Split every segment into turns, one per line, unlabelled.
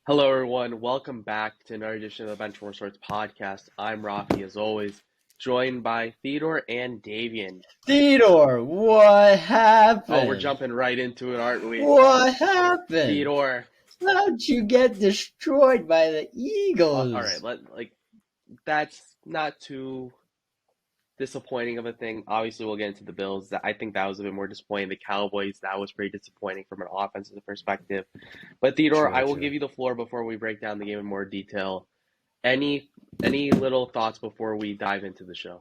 Hello, everyone. Welcome back to another edition of the Benchwarmer Sports Podcast. I'm Raffi, as always, joined by Theodore and Davian.
Theodore, what
Oh, we're
happened?
jumping right into it, aren't we?
What happened?
Theodore.
How'd you get destroyed by the
All right,
Eagles?
that's not too disappointing of a thing. Obviously, we'll get into the Bills. I think that was a bit more disappointing. The Cowboys, that was pretty disappointing from an offensive perspective. But Theodore, I will
True.
give you the floor before we break down the game in more detail. Any any little thoughts before we dive into the show?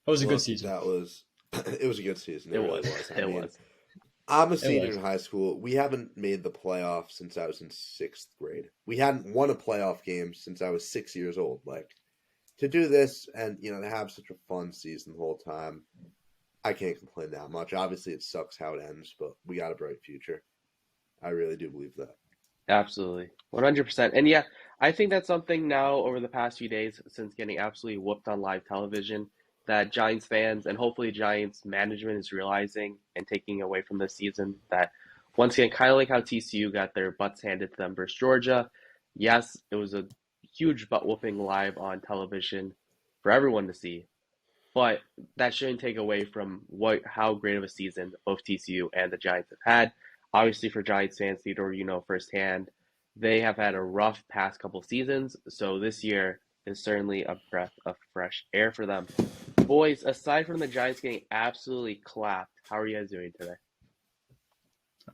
It was a good
Look,
season.
that was it was a good season. It
It
really
was.
was. I
It
mean,
was.
I'm a
It
senior
was.
in high school. We haven't made the playoffs since I was in sixth grade. We hadn't won a playoff game since I was 6 years old. Like to do this and to have such a fun season the whole time, I can't complain that much. Obviously, it sucks how it ends, but we got a bright future. I really do believe that.
Absolutely. 100%. And yeah, I think that's something now over the past few days since getting absolutely whooped on live television that Giants fans and hopefully Giants management is realizing and taking away from this season that once again, kind of like how TCU got their butts handed to them versus Georgia. Yes, it was a huge butt whooping live on television for everyone to see, but that shouldn't take away from how great of a season both TCU and the Giants have had. Obviously, for Giants fans, Theodore, you know firsthand, they have had a rough past couple seasons. So this year is certainly a breath of fresh air for them. Boys, aside from the Giants getting absolutely clapped, how are you guys doing today?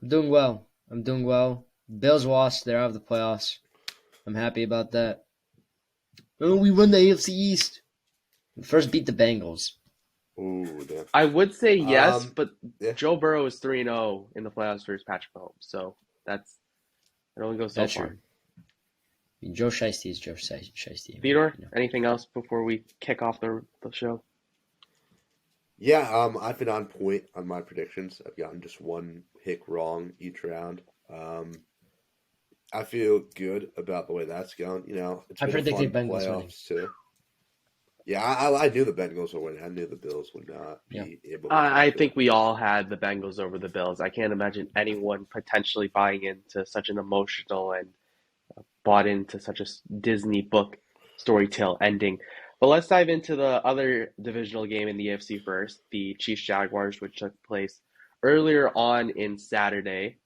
I'm doing well. Bills lost. They're out of the playoffs. I'm happy about that. Oh, we won the AFC East. We first beat the Bengals.
Ooh, damn.
I would say yes, but
Yeah.
Joe Burrow is 3-0 in the playoffs versus Patrick Mahomes. So it only goes so
That's
far.
true. I mean, Joe Shiesty is Joe Shiesty.
Theodore, anything else before we kick off the show?
Yeah, I've been on point on my predictions. I've gotten just one pick wrong each round. I feel good about the way that's going. It's
I
been a fun
predicted Bengals winning.
playoffs too. Yeah, I knew the Bengals would win. I knew the Bills would not
Yeah.
be able to
I
handle
think
it.
we all had the Bengals over the Bills. I can't imagine anyone potentially buying into such an emotional and bought into such a Disney book story tale ending. But let's dive into the other divisional game in the AFC first, the Chiefs Jaguars, which took place earlier on in Saturday.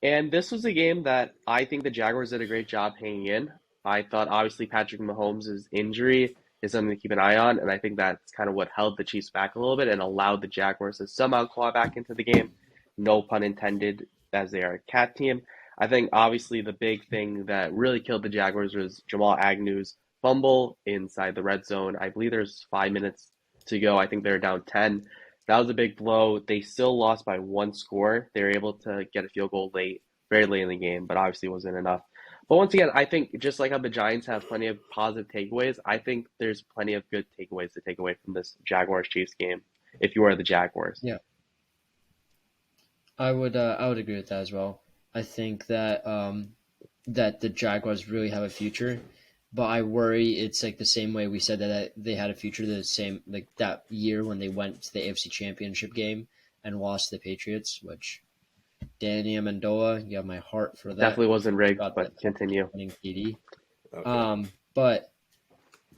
And this was a game that I think the Jaguars did a great job hanging in. I thought obviously Patrick Mahomes' injury is something to keep an eye on, and I think that's kind of what held the Chiefs back a little bit and allowed the Jaguars to somehow claw back into the game. No pun intended, as they are a cat team. I think obviously the big thing that really killed the Jaguars was Jamal Agnew's fumble inside the red zone. I believe there's 5 minutes to go. I think they're down 10. That was a big blow. They still lost by one score. They were able to get a field goal late, very late in the game, but obviously wasn't enough. But once again, I think just like how the Giants have plenty of positive takeaways, I think there's plenty of good takeaways to take away from this Jaguars Chiefs game if you are the Jaguars.
Yeah. I would agree with that as well. I think that that the Jaguars really have a future, but I worry it's like the same way we said that they had a future the same like that year when they went to the AFC Championship game and lost to the Patriots, which Danny Amendola, you have my heart for that.
Definitely wasn't rigged,
Got
but
that
continue.
winning TD.
Okay.
But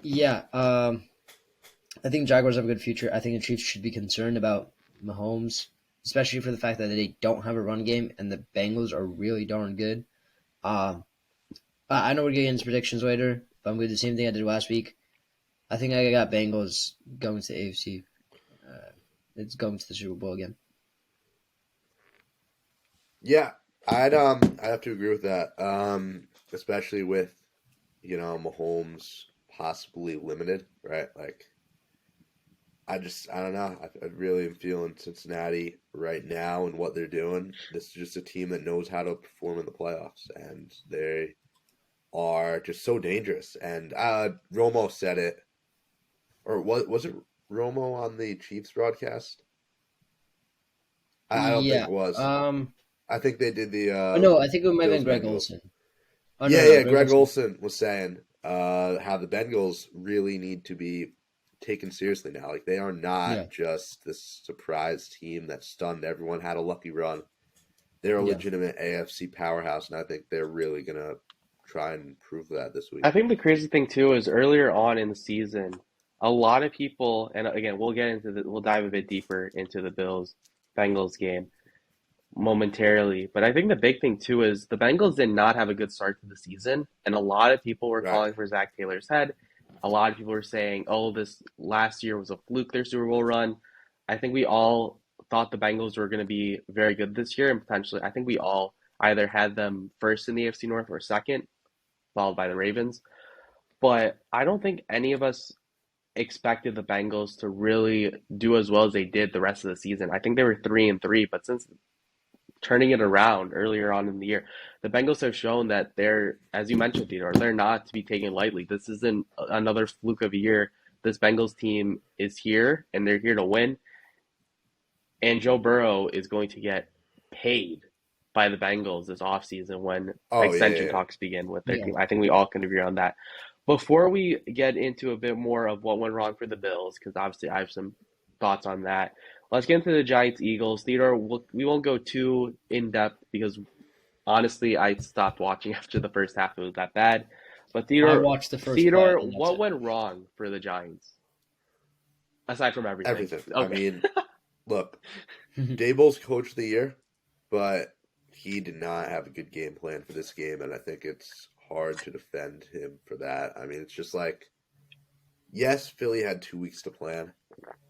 yeah, I think Jaguars have a good future. I think the Chiefs should be concerned about Mahomes, especially for the fact that they don't have a run game and the Bengals are really darn good. Um, I know we're getting into predictions later, but I'm going to do the same thing I did last week. I think I got Bengals going to the AFC. It's going to the Super Bowl again.
Yeah, I'd have to agree with that. Especially with Mahomes possibly limited, right? Like I don't know. I really am feeling Cincinnati right now and what they're doing. This is just a team that knows how to perform in the playoffs, and they are just so dangerous. And Romo said it, or was it Romo on the Chiefs broadcast? I don't think
Yeah.
it was. I think they did the
Oh, no, I think it might have
Bills
been Greg
Bengals.
Olson. Oh,
Yeah,
no,
yeah.
Greg
Greg
Olson.
Olson was saying how the Bengals really need to be taken seriously now. Like they are
Yeah.
not just this surprise team that stunned everyone, had a lucky run. they're a
Yeah.
legitimate AFC powerhouse, and I think they're really gonna try and prove that this week.
I think the crazy thing too is earlier on in the season, a lot of people, and again, we'll dive a bit deeper into the Bills Bengals game momentarily. But I think the big thing too is the Bengals did not have a good start to the season, and a lot of people were
Right.
calling for Zach Taylor's head. A lot of people were saying, "Oh, this last year was a fluke, their Super Bowl run." I think we all thought the Bengals were going to be very good this year, and potentially, I think we all either had them first in the AFC North or second, followed by the Ravens. But I don't think any of us expected the Bengals to really do as well as they did the rest of the season. I think they were 3-3, but since turning it around earlier on in the year. The Bengals have shown that they're, as you mentioned, Theodore, they're not to be taken lightly. This isn't another fluke of a year. This Bengals team is here, and they're here to win. And Joe Burrow is going to get paid by the Bengals this offseason when
Oh yeah,
extension
yeah.
talks begin with their
Yeah.
team. I think we all can agree on that. Before we get into a bit more of what went wrong for the Bills, because obviously I have some thoughts on that, let's get into the Giants Eagles. Theodore, we won't go too in depth because honestly, I stopped watching after the first half. It was that bad. But
I watched the first play,
Theodore,
and that's
what
it.
went wrong for the Giants aside from everything?
Everything. I
Okay.
mean, look, Daboll's coach of the year, but he did not have a good game plan for this game, and I think it's hard to defend him for that. I mean, it's just like, yes, Philly had 2 weeks to plan.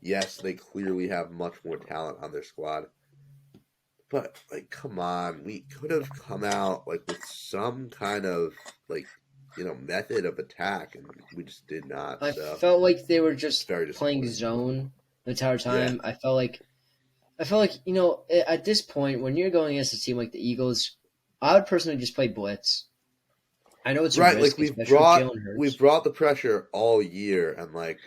Yes, they clearly have much more talent on their squad. But, like, come on. We could have come out, like, with some kind of, like, method of attack, and we just did not.
I
So,
felt like they were
it's
just
very
playing
disappointing.
zone the entire
Yeah.
time. I felt like at this point when you're going against a team like the Eagles, I would personally just play blitz. I know it's a
Right,
risk,
like,
especially with Jalen Hurts.
we've brought the pressure all year, and, like,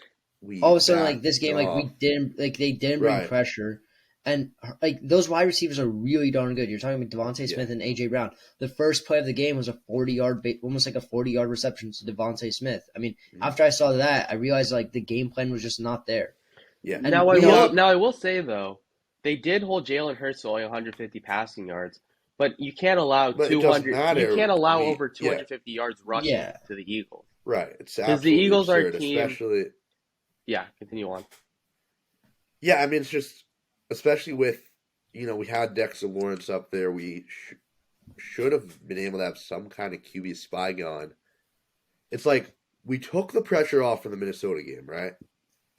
we
All of a sudden, like
backed
this game, like
off.
they didn't bring
Right.
pressure, and like those wide receivers are really darn good. You're talking about Devontae
Yeah.
Smith and AJ Brown. The first play of the game was a 40-yard, almost like a 40-yard reception to Devontae Smith. I mean,
Mhm.
after I saw that, I realized like the game plan was just not there.
Yeah.
And
Now
you know,
I will say though, they did hold Jalen Hurts to only 150 passing yards, but you can't allow
But it doesn't
200.
matter.
You can't allow
We-
over
yeah.
250 yards rushing
Yeah.
to the Eagles.
Right. It's
'Cause the
absolutely
Eagles are a
absurd,
team-
especially.
Yeah, continue on.
Yeah, I mean, it's just, especially with, we had Dexter Lawrence up there. We should have been able to have some kind of QB spy going. It's like we took the pressure off from the Minnesota game, right?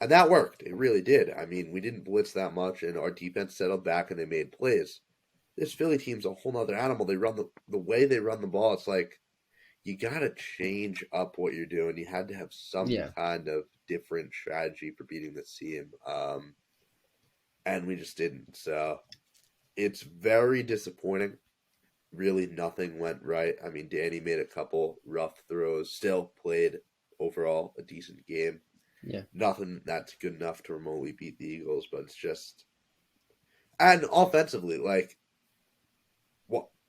And that worked. It really did. I mean, we didn't blitz that much, and our defense settled back and they made plays. This Philly team's a whole nother animal. They run the way they run the ball. It's like you got to change up what you're doing. You had to have some
Yeah.
kind of different strategy for beating this team. And we just didn't. So it's very disappointing. Really, nothing went right. I mean, Danny made a couple rough throws, still played overall a decent game.
Yeah.
Nothing that's good enough to remotely beat the Eagles, but it's just. And offensively, like,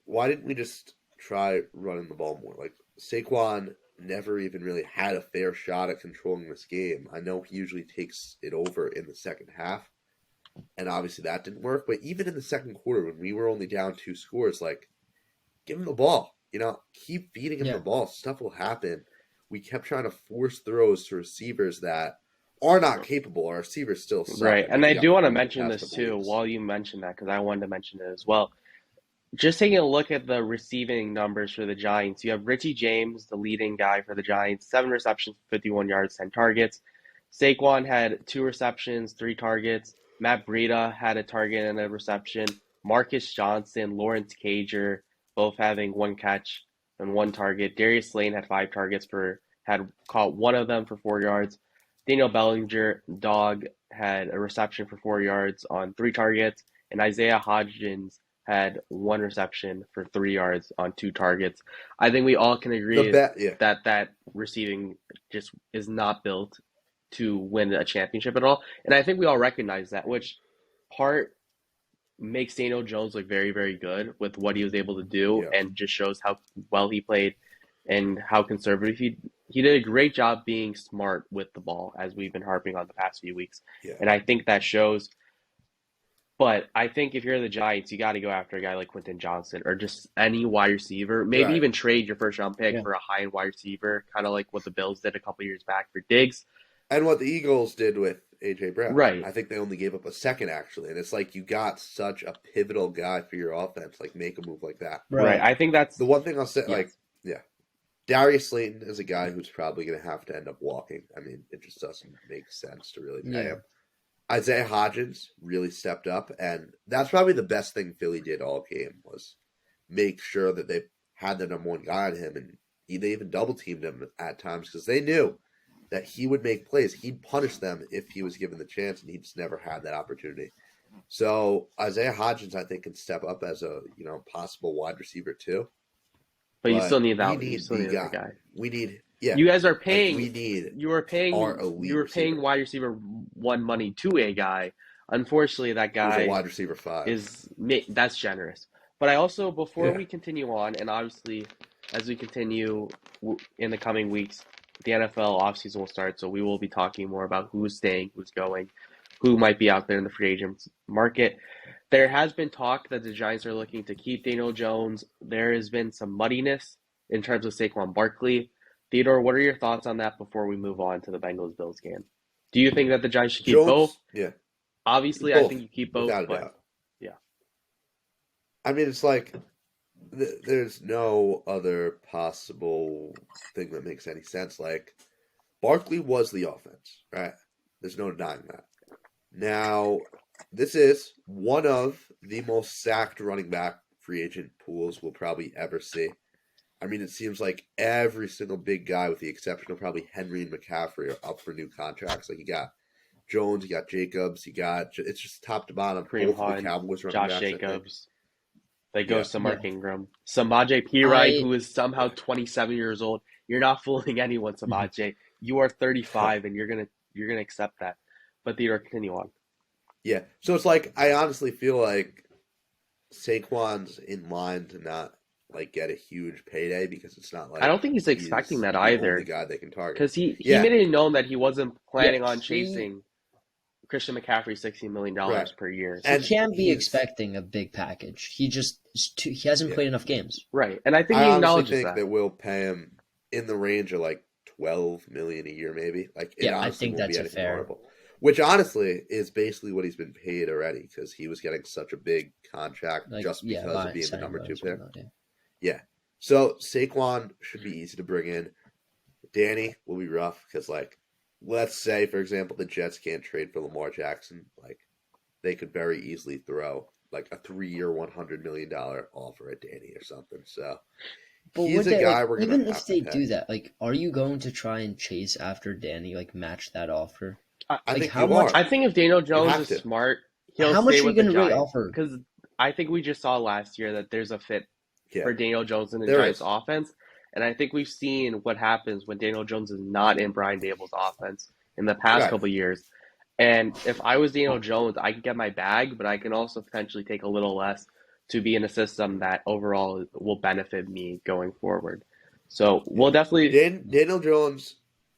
why didn't we just try running the ball more? Like, Saquon never even really had a fair shot at controlling this game. I know he usually takes it over in the second half, and obviously that didn't work. But even in the second quarter, when we were only down 2 scores, like, give him the ball. Keep feeding him
Yeah.
the ball. Stuff will happen. We kept trying to force throws to receivers that are not capable. Our receivers still suck.
Right,
I mean,
and
we
I
got
do want to
fooled the
mention
past
this
couple
too
weeks.
while you mention that because I wanted to mention it as well. Just taking a look at the receiving numbers for the Giants, you have Richie James, the leading guy for the Giants, 7 receptions, 51 yards, 10 targets. Saquon had 2 receptions, 3 targets. Matt Breida had a target and a reception. Marcus Johnson, Lawrence Cager, both having 1 catch and 1 target. Darius Slane had 5 targets had caught 1 of them for 4 yards. Daniel Bellinger, dog, had a reception for 4 yards on 3 targets. And Isaiah Hodgins had 1 reception for 3 yards on 2 targets. I think we all can agree that receiving just is not built to win a championship at all. And I think we all recognize that, which part makes Daniel Jones look very, very good with what he was able to do and just shows how well he played and how conservative he did a great job being smart with the ball, as we've been harping on the past few weeks.
Yeah.
And I think that shows. But I think if you're the Giants, you got to go after a guy like Quentin Johnson or just any wide receiver. Maybe
Right.
even trade your first round pick
Yeah.
for a high end wide receiver, kind of like what the Bills did a couple years back for Diggs.
And what the Eagles did with AJ Brown.
Right.
I think they only gave up a second actually. And it's like you got such a pivotal guy for your offense. Like make a move like that.
Right. I think that's
The one thing I'll say,
Yes.
like, yeah. Darius Slayton is a guy who's probably going to have to end up walking. I mean, it just doesn't make sense to really pay him. Isaiah Hodgins really stepped up, and that's probably the best thing Philly did all game was make sure that they had the number one guy on him, and they even double teamed him at times because they knew that he would make plays. He'd punish them if he was given the chance, and he just never had that opportunity. So Isaiah Hodgins, I think, can step up as a possible wide receiver too.
But you still need that.
We need
You still need that guy.
We need you
guys are paying.
we need
You were paying.
our elite
You were paying
receiver.
wide receiver one money to a guy. Unfortunately, that
who's a
guy
wide receiver 5.
that's generous. But I also, before
Yeah.
we continue on, and obviously as we continue in the coming weeks, the NFL offseason will start, so we will be talking more about who's staying, who's going, who might be out there in the free agent market. There has been talk that the Giants are looking to keep Daniel Jones. There has been some muddiness in terms of Saquon Barkley. Theodore, what are your thoughts on that before we move on to the Bengals-Bills game? Do you think that the Giants should keep both?
Yeah.
Obviously,
Both,
I think you keep both,
without a
but
doubt.
yeah.
I mean, it's like there's no other possible thing that makes any sense. Like, Barkley was the offense, right? There's no denying that. Now, this is one of the most sacked running back free agent pools we'll probably ever see. I mean, it seems like every single big guy, with the exception of probably Henry and McCaffrey, are up for new contracts. Like, you got Jones, you got Jacobs, it's just top to bottom.
Kareem
Both of the
Hunt,
Cowboys running
Josh
backs, I think.
Jacobs. They go
Yeah.
to Mark Ingram. Samaje Perine,
I-
who is somehow 27 years old. You're not fooling anyone, Samaje. You are 35, and you're gonna accept that. But Theodore, continue on.
Yeah. So it's like I honestly feel like Saquon's in line to not like get a huge payday because it's not like
I don't think he's expecting that
the
either,
only guy they can target.
because he
Yeah.
made it known that he wasn't planning
Yeah,
on chasing Christian McCaffrey $16 million
Right.
per year.
He
And
can't be
he's-
expecting a big package. He just he hasn't
Yeah.
played enough games.
Right, and I think
I
he
honestly
acknowledges
think
that.
that we'll pay him in the range of like $12 million a year, maybe. Like, it
Yeah, I
honestly
think
won't be
that's a
anything
fair.
horrible. Which honestly is basically what he's been paid already because he was getting such a big contract
Like
just because of being the
signing
number 2
bonus,
pick.
whatnot, yeah.
Yeah. So Saquon should be easy to bring in. Danny will be rough because, like, let's say, for example, the Jets can't trade for Lamar Jackson. Like, they could very easily throw like a 3-year, $100 million offer at Danny or something. So
But
he's
would
a
they,
guy
like,
we're gonna
even
have
if
to
they
pay.
do that, like, are you going to try and chase after Danny, like match that offer?
I
Like,
think
how
you
much-
are.
I think if Daniel Jones
have
is
to.
smart, he'll
How much
stay
are you
with the
going to really
Giants.
offer?
Because I think we just saw last year that there's a fit
Yeah.
for Daniel Jones in the
There
Giants
is.
offense. And I think we've seen what happens when Daniel Jones is not in Brian Dable's offense in the past
Right.
couple of years. And if I was Daniel Jones, I can get my bag, but I can also potentially take a little less to be in a system that overall will benefit me going forward. So we'll definitely,
Daniel Jones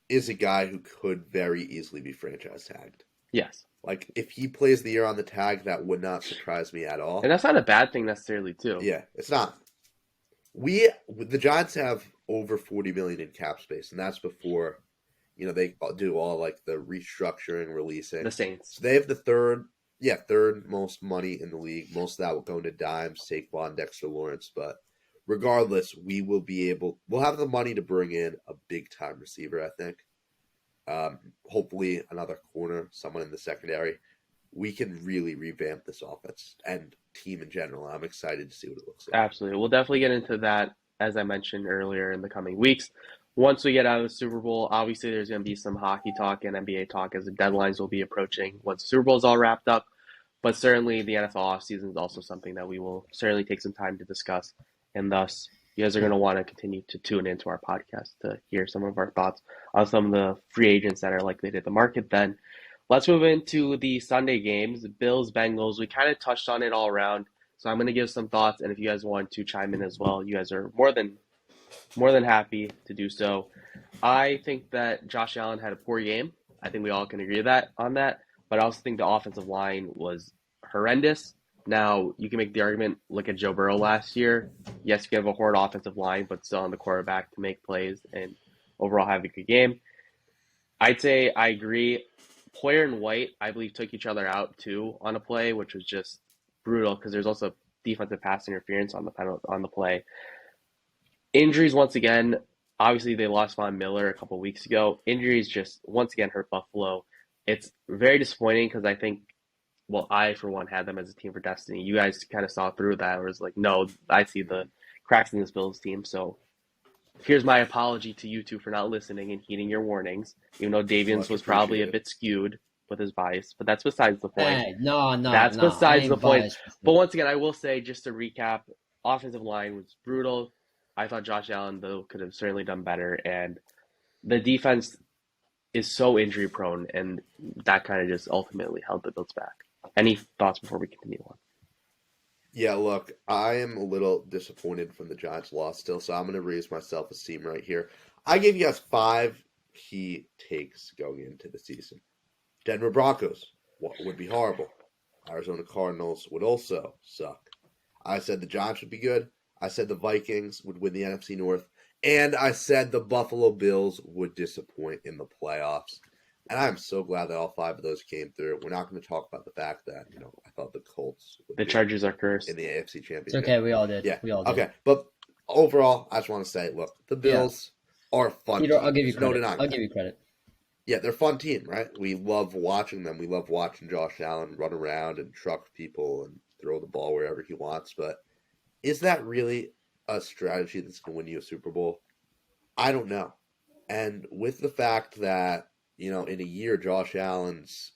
is a guy who could very easily be franchise tagged.
yes.
Like, if he plays the year on the tag, that would not surprise me at all.
And that's not a bad thing necessarily, too.
Yeah, it's not. The Giants have over $40 million in cap space, and that's before, they do all like the restructuring, releasing.
The Saints.
So they have the third most money in the league. Most of that will go into Dimes, Saquon, Dexter Lawrence. But regardless, we'll have the money to bring in a big time receiver, I think. Hopefully another corner, someone in the secondary. We can really revamp this offense and team in general. I'm excited to see what it looks like.
Absolutely. We'll definitely get into that, as I mentioned earlier, in the coming weeks. Once we get out of the Super Bowl, obviously there's going to be some hockey talk and NBA talk as the deadlines will be approaching once the Super Bowl is all wrapped up. But certainly the NFL offseason is also something that we will certainly take some time to discuss. And thus, you guys are going to want to continue to tune into our podcast to hear some of our thoughts on some of the free agents that are likely to hit the market then. Let's move into the Sunday games, Bills, Bengals. We kind of touched on it all around, so I'm going to give some thoughts, and if you guys want to chime in as well, you guys are more than happy to do so. I think that Josh Allen had a poor game. I think we all can agree on that, but I also think the offensive line was horrendous. Now, you can make the argument, look at Joe Burrow last year. Yes, you have a horrid offensive line, but still on the quarterback to make plays and overall have a good game. I'd say I agree. Poyer and White, I believe, took each other out too on a play, which was just brutal because there's also defensive pass interference on the play. Injuries once again. Obviously, they lost Von Miller a couple weeks ago. Injuries just once again hurt Buffalo. It's very disappointing because I think, well, I for one had them as a team for destiny. You guys kind of saw through that. It was like, no, I see the cracks in this Bills team. So here's my apology to you two for not listening and heeding your warnings. Even though Davian's
Much
was probably a
appreciated.
bit skewed with his bias, but that's besides the point.
Hey, no,
That's
I
besides the
ain't
point.
biased.
But once again, I will say, just to recap, offensive line was brutal. I thought Josh Allen, though, could have certainly done better. And the defense is so injury prone, and that kind of just ultimately held the Bills back. Any thoughts before we continue on?
Yeah, look, I am a little disappointed from the Giants' loss still, so I'm going to raise my self-esteem right here. I gave you guys 5 key takes going into the season. Denver Broncos would be horrible. Arizona Cardinals would also suck. I said the Giants would be good. I said the Vikings would win the NFC North. And I said the Buffalo Bills would disappoint in the playoffs. And I'm so glad that all 5 of those came through. We're not going to talk about the fact that, I thought the Colts would
The
be
Chargers are cursed.
in the AFC
It's
Championship.
okay. We all did.
Yeah.
We all did.
Okay. But overall, I just want to say, look, the Bills are a fun team.
I'll give you
There's no
credit.
denying
I'll
that.
give you credit.
Yeah, they're a fun team, right? We love watching them. We love watching Josh Allen run around and truck people and throw the ball wherever he wants. But is that really a strategy that's going to win you a Super Bowl? I don't know. And with the fact that, in a year, Josh Allen's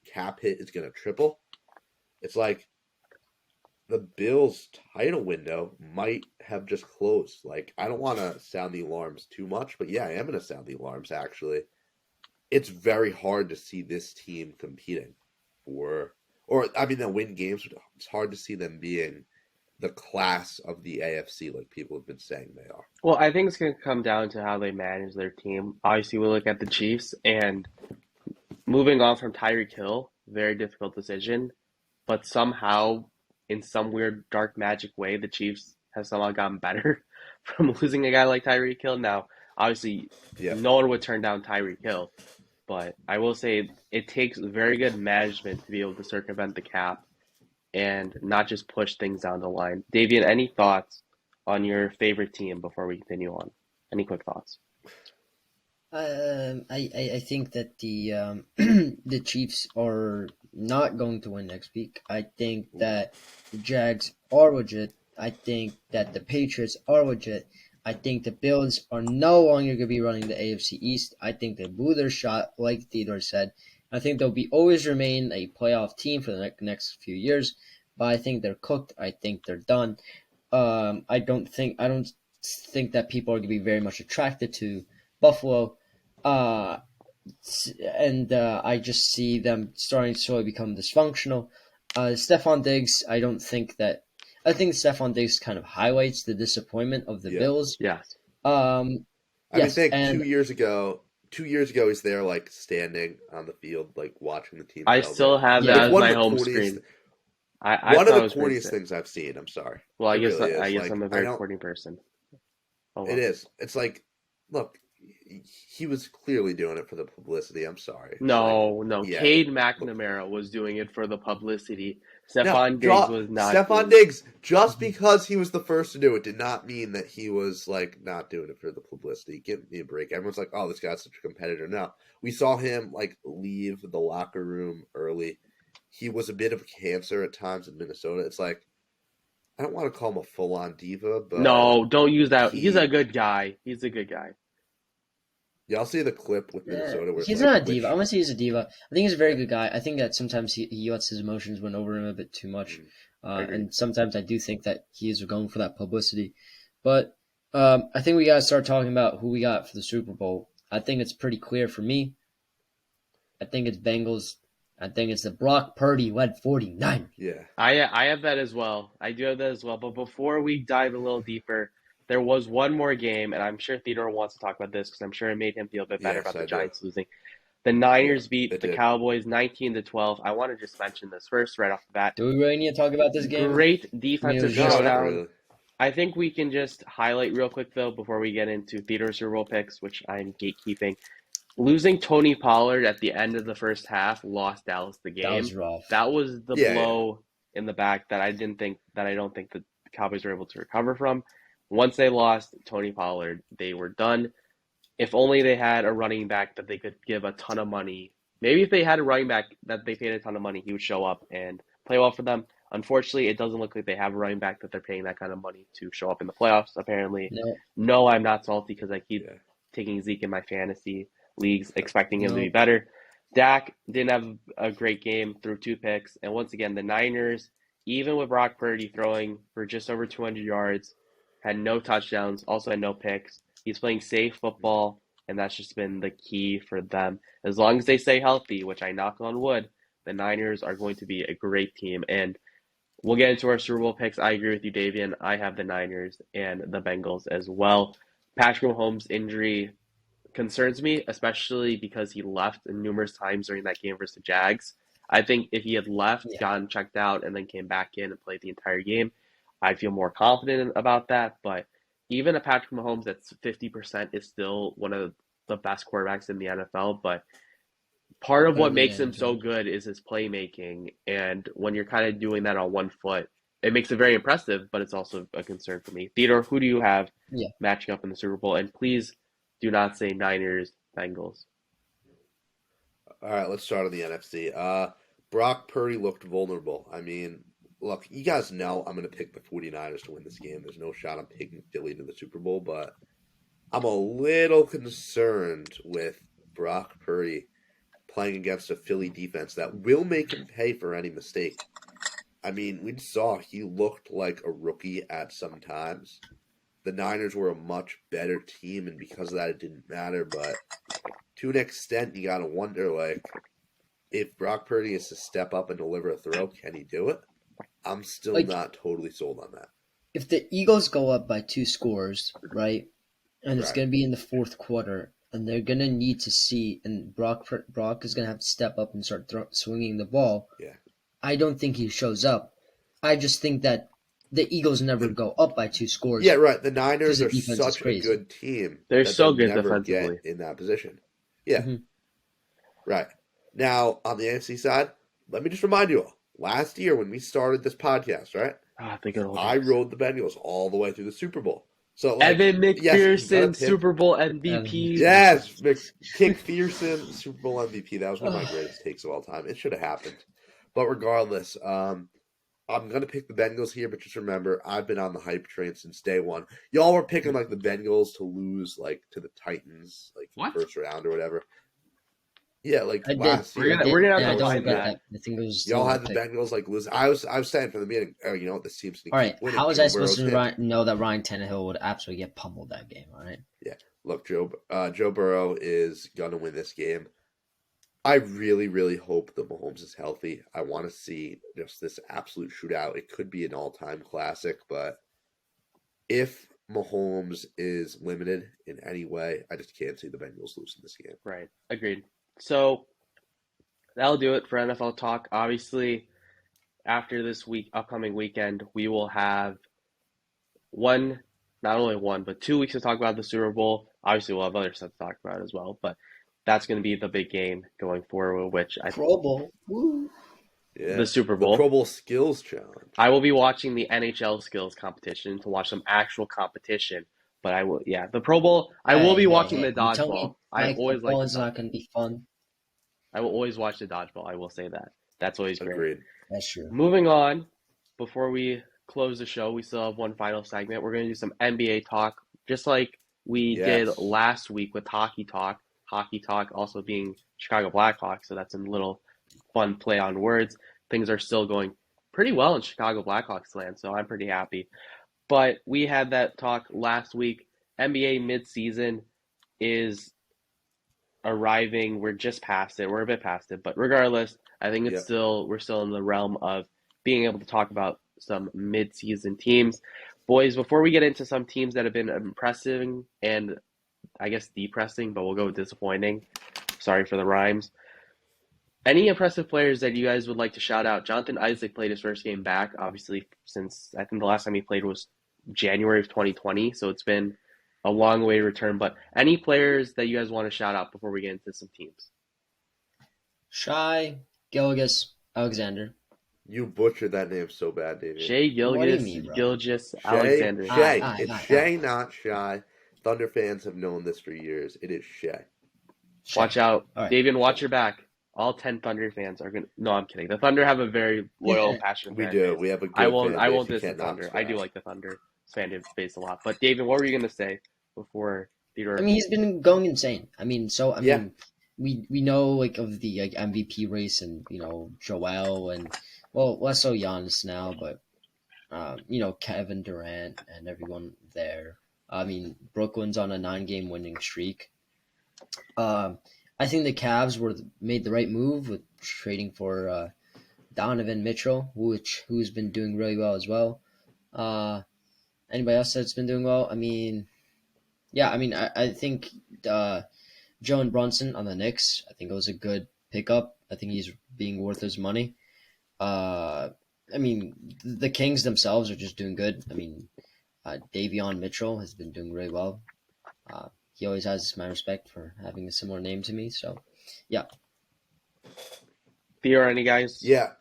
cap hit is going to triple, it's like the Bills' title window might have just closed. Like, I don't want to sound the alarms too much, but yeah, I am going to sound the alarms, actually. It's very hard to see this team competing they'll win games, but it's hard to see them being the class of the AFC like people have been saying they are.
Well, I think it's going to come down to how they manage their team. Obviously, we look at the Chiefs, and moving on from Tyreek Hill, very difficult decision. But somehow, in some weird dark magic way, the Chiefs have somehow gotten better from losing a guy like Tyreek Hill. Now, obviously, no one would turn down Tyreek Hill. But I will say it takes very good management to be able to circumvent the cap and not just push things down the line. Davian, any thoughts on your favorite team before we continue on? Any quick thoughts?
I think that the the Chiefs are not going to win next week. I think that the Jags are legit. I think that the Patriots are legit. I think the Bills are no longer going to be running the AFC East. I think they blew their shot, like Theodore said. I think they'll always remain a playoff team for the next few years, but I think they're cooked. I think they're done. I don't think that people are going to be very much attracted to Buffalo, and I just see them starting to slowly become dysfunctional. Stephon Diggs, I think Stephon Diggs kind of highlights the disappointment of the Bills.
Yes.
I think 2 years ago, he's there, like, standing on the field, like, watching the team.
I still have that as my home screen.
One of the corniest things I've seen. I'm sorry.
Well, I guess I'm a very corny person.
Oh, well. It is. It's like, look, he was clearly doing it for the publicity. I'm sorry.
No.
Yeah.
Cade McNamara was doing it for the publicity. Stephon Diggs was not.
Stephon Diggs, just because he was the first to do it, did not mean that he was, like, not doing it for the publicity. Give me a break. Everyone's like, oh, this guy's such a competitor. No. We saw him, like, leave the locker room early. He was a bit of a cancer at times in Minnesota. It's like, I don't want to call him a full-on diva, but...
No, don't use that. He's a good guy. He's a good guy.
Yeah, I'll see the clip with Minnesota. Where
he's not a diva. I want to say he's a diva. I think he's a very good guy. I think that sometimes he lets his emotions win over him a bit too much. And sometimes I do think that he is going for that publicity. But I think we got to start talking about who we got for the Super Bowl. I think it's pretty clear for me. I think it's Bengals. I think it's the Brock Purdy-led 49ers.
Yeah.
I have that as well. I do have that as well. But before we dive a little deeper, there was one more game, and I'm sure Theodore wants to talk about this because I'm sure it made him feel a bit better about the Giants losing. The Niners
Yeah,
beat
it
the
did.
Cowboys 19-12. I want to just mention this first right off the bat.
Do we really need to talk about this game?
Great
I mean, it
defensive
was
No,
just
not
showdown.
really.
I think we can just highlight real quick though before we get into Theater Super Bowl picks, which I'm gatekeeping. Losing Tony Pollard at the end of the first half lost Dallas the
that
game.
was rough.
That was the
Yeah,
blow in the back that I don't think the Cowboys were able to recover from. Once they lost Tony Pollard, they were done. If only they had a running back that they could give a ton of money. Maybe if they had a running back that they paid a ton of money, he would show up and play well for them. Unfortunately, it doesn't look like they have a running back that they're paying that kind of money to show up in the playoffs, apparently.
No,
No, I'm not salty because I keep
yeah.
taking Zeke in my fantasy leagues, expecting him to be
no.
better. Dak didn't have a great game, threw 2 picks. And once again, the Niners, even with Brock Purdy throwing for just over 200 yards, had no touchdowns, also had no picks. He's playing safe football, and that's just been the key for them. As long as they stay healthy, which I knock on wood, the Niners are going to be a great team. And we'll get into our Super Bowl picks. I agree with you, Davian. I have the Niners and the Bengals as well. Patrick Mahomes' injury concerns me, especially because he left numerous times during that game versus the Jags. I think if he had left,
Yeah.
gotten checked out, and then came back in and played the entire game, I'd feel more confident about that. But even a Patrick Mahomes that's 50% is still one of the best quarterbacks in the NFL. But part of what
Probably
makes
the
him so
NFL.
good is his playmaking. And when you're kind of doing that on one foot, it makes it very impressive, but it's also a concern for me. Theodore, who do you have
Yeah.
matching up in the Super Bowl? And please do not say Niners, Bengals.
All right, let's start on the NFC. Brock Purdy looked vulnerable. I mean, look, you guys know I'm going to pick the 49ers to win this game. There's no shot I'm picking Philly to the Super Bowl, but I'm a little concerned with Brock Purdy playing against a Philly defense that will make him pay for any mistake. I mean, we saw he looked like a rookie at some times. The Niners were a much better team, and because of that, it didn't matter. But to an extent, you got to wonder, like, if Brock Purdy is to step up and deliver a throw, can he do it? I'm still
Like,
not totally sold on that.
if the Eagles go up by 2 scores, right, and it's
Right.
going to be in the fourth quarter, and they're going to need to see, and Brock is going to have to step up and start swinging the ball.
Yeah.
I don't think he shows up. I just think that the Eagles never go up by 2 scores.
Yeah, right. The Niners
the
are
defense is
such a
crazy.
good team
They're
that
so
they'll
good
never
defensively.
get in that position. Yeah.
Mhm.
Right. Now, on the NFC side, let me just remind you all, last year when we started this podcast, right,
Think of
I rode the Bengals all the way through the Super Bowl. So, like,
Evan
yes, you
McPherson,
gotta pick.
Super Bowl MVP.
Yes, McPherson, Super Bowl MVP. That was one of my greatest takes of all time. It should have happened. But regardless, I'm going to pick the Bengals here, but just remember, I've been on the hype train since day one. Y'all were picking, like, the Bengals to lose, like, to the Titans, like,
What?
first round or whatever. Yeah, like,
I did.
last
We're
year.
gonna- we're gonna have
and
to
I don't
find
regret
that.
that. I think it was
Y'all
still
had the
pick.
Bengals, like, lose. I was saying from the beginning, oh, you know what, this team's going
All
to
right,
keep winning.
how was
Joe
I supposed
Burrow's
to know that Ryan Tannehill would absolutely get pummeled that game? All right.
Look, Joe Burrow is going to win this game. I really, really hope that Mahomes is healthy. I want to see just this absolute shootout. It could be an all-time classic, but if Mahomes is limited in any way, I just can't see the Bengals losing this game.
Right. Agreed. So that'll do it for NFL talk. Obviously, after this upcoming weekend, we will have not only one, but 2 weeks to talk about the Super Bowl. Obviously, we'll have other stuff to talk about as well, but that's going to be the big game going forward, which
Pro Bowl. Woo.
Yeah,
the Super
the
Bowl.
Pro Bowl Skills Challenge.
I will be watching the NHL skills competition to watch some actual competition. But the Pro Bowl. I will be watching the
You tell
dodgeball.
me
I
Mike,
always
football
like.
is not going to be fun.
I will always watch the dodgeball. I will say that. That's always great.
Agreed.
That's true.
Moving on, before we close the show, we still have one final segment. We're going to do some NBA talk, just like we did last week with Hockey Talk. Hockey Talk also being Chicago Blackhawks, so that's a little fun play on words. Things are still going pretty well in Chicago Blackhawks land, so I'm pretty happy. But we had that talk last week. NBA midseason is arriving. We're just past it. We're a bit past it, but regardless, I think we're still in the realm of being able to talk about some mid-season teams. Boys, before we get into some teams that have been impressive and I guess depressing, but we'll go with disappointing. Sorry for the rhymes. Any impressive players that you guys would like to shout out? Jonathan Isaac played his first game back, obviously, since I think the last time he played was January of 2020, so it's been a long way to return. But any players that you guys want to shout out before we get into some teams?
Shy, Gilgis, Alexander.
You butchered that name so bad, David.
Shea
What do you
Gilgis,
mean, bro?
Gilgis,
Shay,
Alexander.
Shay.
Aye,
It's
aye,
Shay,
aye.
not Shy. Thunder fans have known this for years. It is Shay.
Shy.
Watch out.
All right.
David, watch your back. All 10 Thunder fans are going to... No, I'm kidding. The Thunder have a very loyal, passionate
We
fan
do.
base.
We have a good
I won't
fan base.
diss the
You can't knock
Thunder.
us
I do
fast.
like the Thunder fan base a lot. But David, what were you going to say before Theodore?
I mean, he's been going insane. I mean,
Yeah.
we know like of the like MVP race and Joel and less so Giannis now, but Kevin Durant and everyone there. I mean, Brooklyn's on a 9-game winning streak. I think the Cavs made the right move with trading for Donovan Mitchell, who's been doing really well as well. Anybody else that's been doing well? I mean, yeah, I mean, I think Jalen Brunson on the Knicks, I think it was a good pickup. I think he's being worth his money. I mean, the Kings themselves are just doing good. I mean, Davion Mitchell has been doing really well. He always has my respect for having a similar name to me. So, yeah.
Theo, any guys?
Yeah.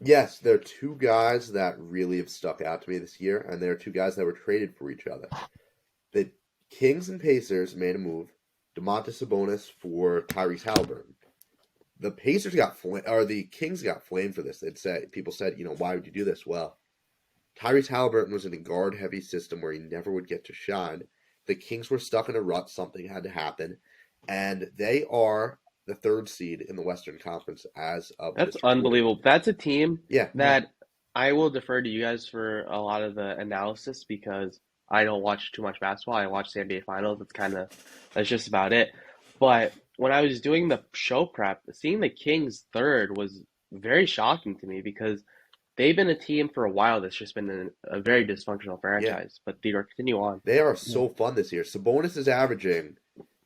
Yes, there are two guys that really have stuck out to me this year, and there are two guys that were traded for each other. The Kings and Pacers made a move. Domantas Sabonis for Tyrese Halliburton. The Kings got flamed for this. People said, why would you do this? Well, Tyrese Halliburton was in a guard-heavy system where he never would get to shine. The Kings were stuck in a rut. Something had to happen. And they are the 3rd seed in the Western Conference as of
That's
this recording.
unbelievable. That's a team
Yeah.
that I will defer to you guys for a lot of the analysis because I don't watch too much basketball. I watch the NBA Finals. That's just about it. But when I was doing the show prep, seeing the Kings 3rd was very shocking to me because they've been a team for a while that's just been a very dysfunctional franchise. But Theodore, continue on.
They are so fun this year. Sabonis is averaging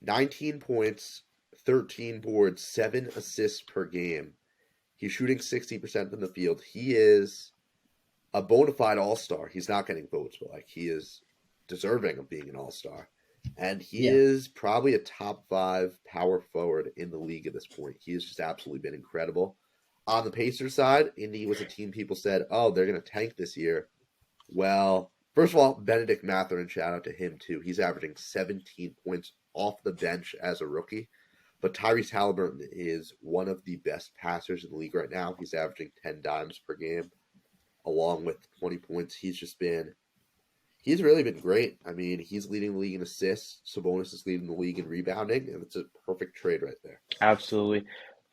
19 points, 13 boards, 7 assists per game. He's shooting 60% from the field. He is a bona fide all-star. He's not getting votes, but he is deserving of being an all-star. And he is probably a top 5 power forward in the league at this point. He has just absolutely been incredible. On the Pacers side, Indy was a team people said, oh, they're going to tank this year. Well, first of all, Benedict Mathurin, shout out to him too. He's averaging 17 points off the bench as a rookie. But Tyrese Halliburton is one of the best passers in the league right now. He's averaging 10 dimes per game, along with 20 points. He's really been great. I mean, he's leading the league in assists. Sabonis is leading the league in rebounding, and it's a perfect trade right there.
Absolutely.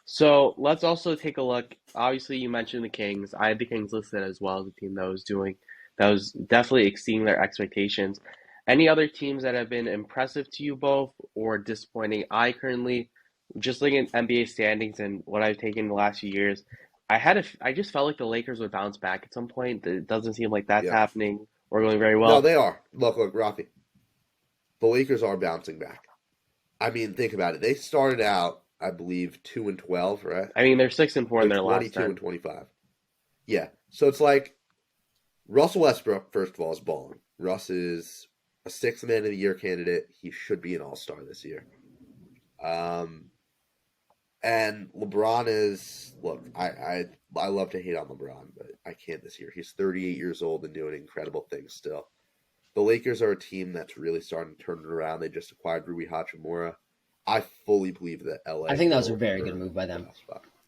So let's also take a look. Obviously, you mentioned the Kings. I had the Kings listed as well as a team that was definitely exceeding their expectations. Any other teams that have been impressive to you both or disappointing? I currently, just looking at NBA standings and what I've taken the last few years, I just felt like the Lakers would bounce back at some point. It doesn't seem like that's happening or going very well.
No, they are. Look, Raffi. The Lakers are bouncing back. I mean, think about it. They started out, I believe, 2-12, right?
I mean, they're 6-4 in their last 10.
22-25. Yeah. So it's like Russell Westbrook, first of all, is balling. Russ is a 6th man of the year candidate. He should be an all-star this year. And LeBron is, look, I love to hate on LeBron, but I can't this year. He's 38 years old and doing incredible things still. The Lakers are a team that's really starting to turn it around. They just acquired Rui Hachimura. I fully believe that LA.
I think that was a very good move by them.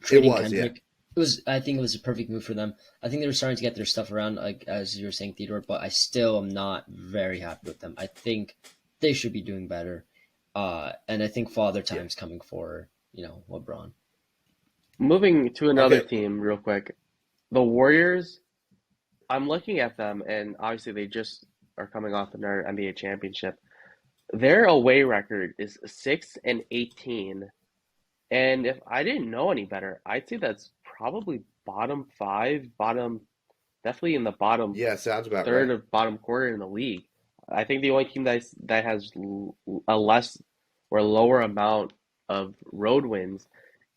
Trading Kendrick.
Yeah. I think it was a perfect move for them. I think they were starting to get their stuff around, like as you were saying, Theodore, but I still am not very happy with them. I think they should be doing better. And I think Father Time's coming for, LeBron.
Moving to another team real quick. The Warriors, I'm looking at them, and obviously they just are coming off another NBA championship. Their away record is 6-18. And if I didn't know any better, I'd say that's probably bottom 5, definitely in the bottom
sounds about
third
right.
or bottom quarter in the league. I think the only team that has a less or lower amount of road wins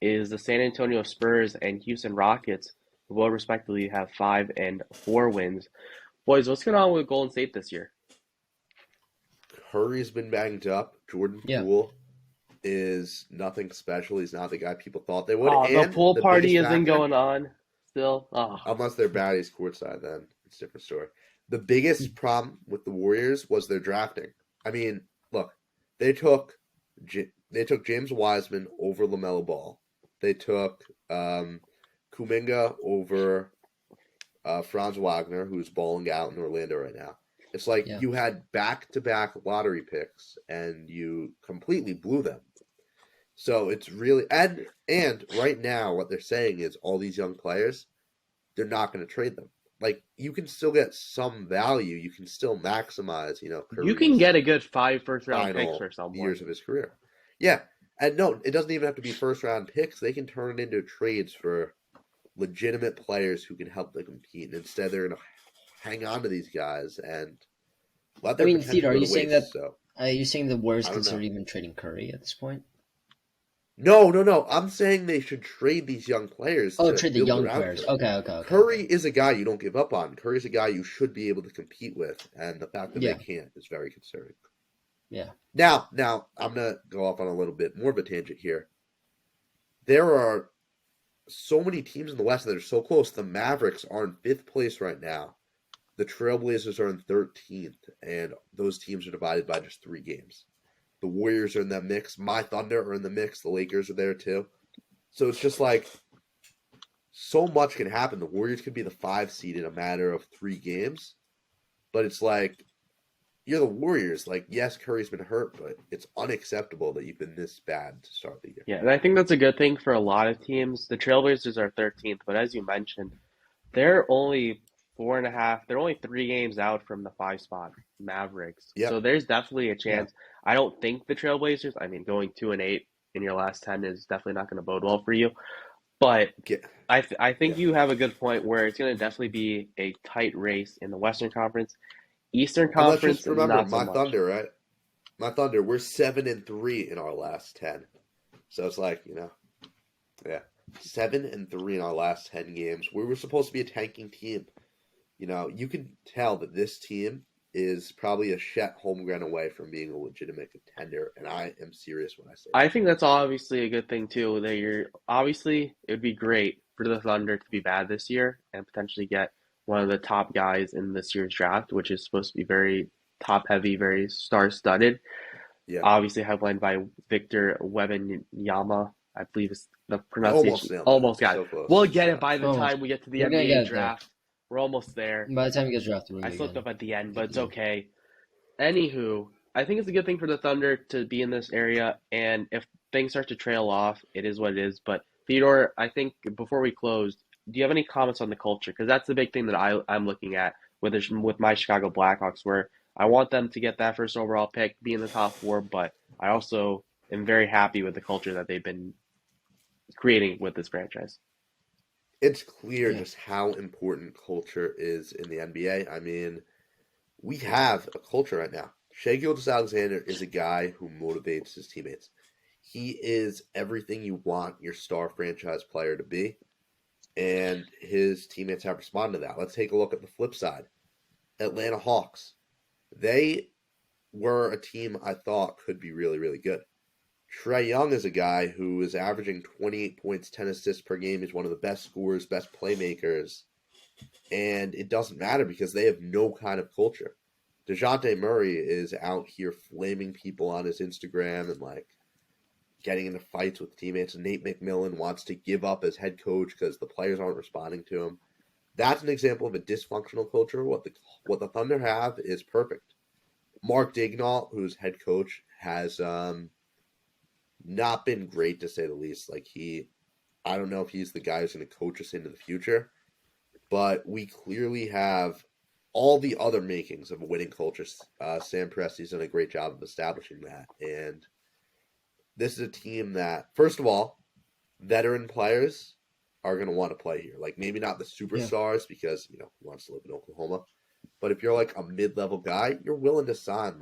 is the San Antonio Spurs and Houston Rockets, who both respectively have 5 and 4 wins. Boys, what's going on with Golden State this year?
Curry's been banged up. Jordan
Yeah.
Poole is nothing special. He's not the guy people thought they would.
Oh, the
And
pool
the
party
biggest
isn't
factor,
going on still. Oh,
unless they're baddies courtside, then it's a different story. The biggest problem with the Warriors was their drafting. I mean, look, they took James Wiseman over LaMelo Ball. They took Kuminga over Franz Wagner, who's balling out in Orlando right now. It's like
Yeah.
you had back-to-back lottery picks, and you completely blew them. So it's really and right now what they're saying is all these young players, they're not going to trade them. Like you can still get some value. You can still maximize,
you
Curry's
can get a good 5 first-round picks
final
for someone.
years of his career. Yeah, and no, it doesn't even have to be first-round picks. They can turn it into trades for legitimate players who can help them compete. And instead, they're going to hang on to these guys and let their potential
Theodore,
go to waste.
are you saying the Warriors
I don't
consider
know.
even trading Curry at this point?
No. I'm saying they should trade these young players.
Oh,
to
trade the
build
young
around
players.
Curry.
Okay.
Curry is a guy you don't give up on. Curry's a guy you should be able to compete with, and the fact that they can't is very concerning.
Yeah.
Now I'm gonna go off on a little bit more of a tangent here. There are so many teams in the West that are so close. The Mavericks are in 5th place right now. The Trailblazers are in 13th, and those teams are divided by just 3 games. The Warriors are in that mix. My Thunder are in the mix. The Lakers are there too. So it's just like so much can happen. The Warriors could be the 5 seed in a matter of 3 games, but it's like you're the Warriors. Like, yes, Curry's been hurt, but it's unacceptable that you've been this bad to start the year.
Yeah, and I think that's a good thing for a lot of teams. The Trailblazers are 13th, but as you mentioned, they're only 4.5. They're only 3 games out from the 5 spot Mavericks.
Yep.
So there's definitely a
Yeah.
chance. I don't think the Trailblazers. I mean, going 2-8 in your last 10 is definitely not going to bode well for you. But I think you have a good point where it's going to definitely be a tight race in the Western Conference. Eastern
And let's
Conference,
just remember,
not so
my
much.
Thunder, right? My Thunder, we're 7-3 in our last 10. So it's like, 7-3 in our last 10 games. We were supposed to be a tanking team. You can tell that this team is probably a Chet Holmgren away from being a legitimate contender, and I am serious when I say that.
I think that's obviously a good thing too. Obviously it would be great for the Thunder to be bad this year and potentially get one of the top guys in this year's draft, which is supposed to be very top heavy, very star studded.
Yeah.
Obviously headlined by Victor Wembanyama. I believe it's the pronunciation.
Almost
got
so
it.
close.
We'll get it by the time we get to the
We're gonna
NBA
get
draft. We're almost there.
By the time he gets drafted,
I slipped up at the end, but it's okay. Anywho, I think it's a good thing for the Thunder to be in this area, and if things start to trail off, it is what it is. But Theodore, I think before we close, do you have any comments on the culture? Because that's the big thing that I'm looking at with my Chicago Blackhawks, where I want them to get that first overall pick, be in the top 4, but I also am very happy with the culture that they've been creating with this franchise.
It's clear just how important culture is in the NBA. I mean, we have a culture right now. Shai Gilgeous-Alexander is a guy who motivates his teammates. He is everything you want your star franchise player to be, and his teammates have responded to that. Let's take a look at the flip side. Atlanta Hawks. They were a team I thought could be really, really good. Trae Young is a guy who is averaging 28 points, 10 assists per game. He's one of the best scorers, best playmakers. And it doesn't matter because they have no kind of culture. DeJounte Murray is out here flaming people on his Instagram and getting into fights with teammates. Nate McMillan wants to give up as head coach because the players aren't responding to him. That's an example of a dysfunctional culture. What the Thunder have is perfect. Mark Daigneault, who's head coach, has not been great to say the least. I don't know if he's the guy who's going to coach us into the future, but we clearly have all the other makings of a winning culture. Sam Presti's done a great job of establishing that, and this is a team that, first of all, veteran players are going to want to play here. Maybe not the superstars because, who wants to live in Oklahoma, but if you're a mid-level guy, you're willing to sign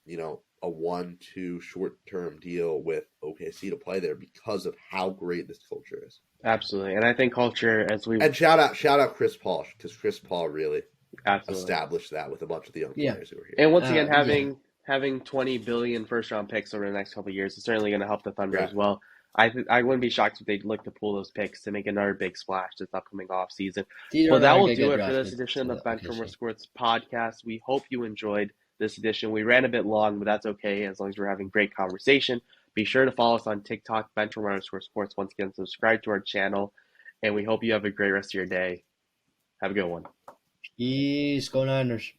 a 1-2 short-term deal with OKC to play there because of how great this culture is.
Absolutely. And I think culture, as we
And shout out Chris Paul, because Chris Paul really
absolutely.
established that with a bunch of the young
Yeah.
players who were here.
And once again,
Yeah.
having 20 billion first round picks over the next couple of years is certainly going to help the Thunder
Right.
as well. I wouldn't be shocked if they'd look to pull those picks to make another big splash this upcoming off season.
These
Well,
are
that
not
will
gonna
do
get
it for this
drafted
edition of
to
the Benchwarmer
OKC.
Sports podcast. We hope you enjoyed this edition. We ran a bit long, but that's okay as long as we're having great conversation. Be sure to follow us on TikTok, Benchwarmer_sports. Once again, subscribe to our channel, and we hope you have a great rest of your day. Have a good one.
Peace, go Niners.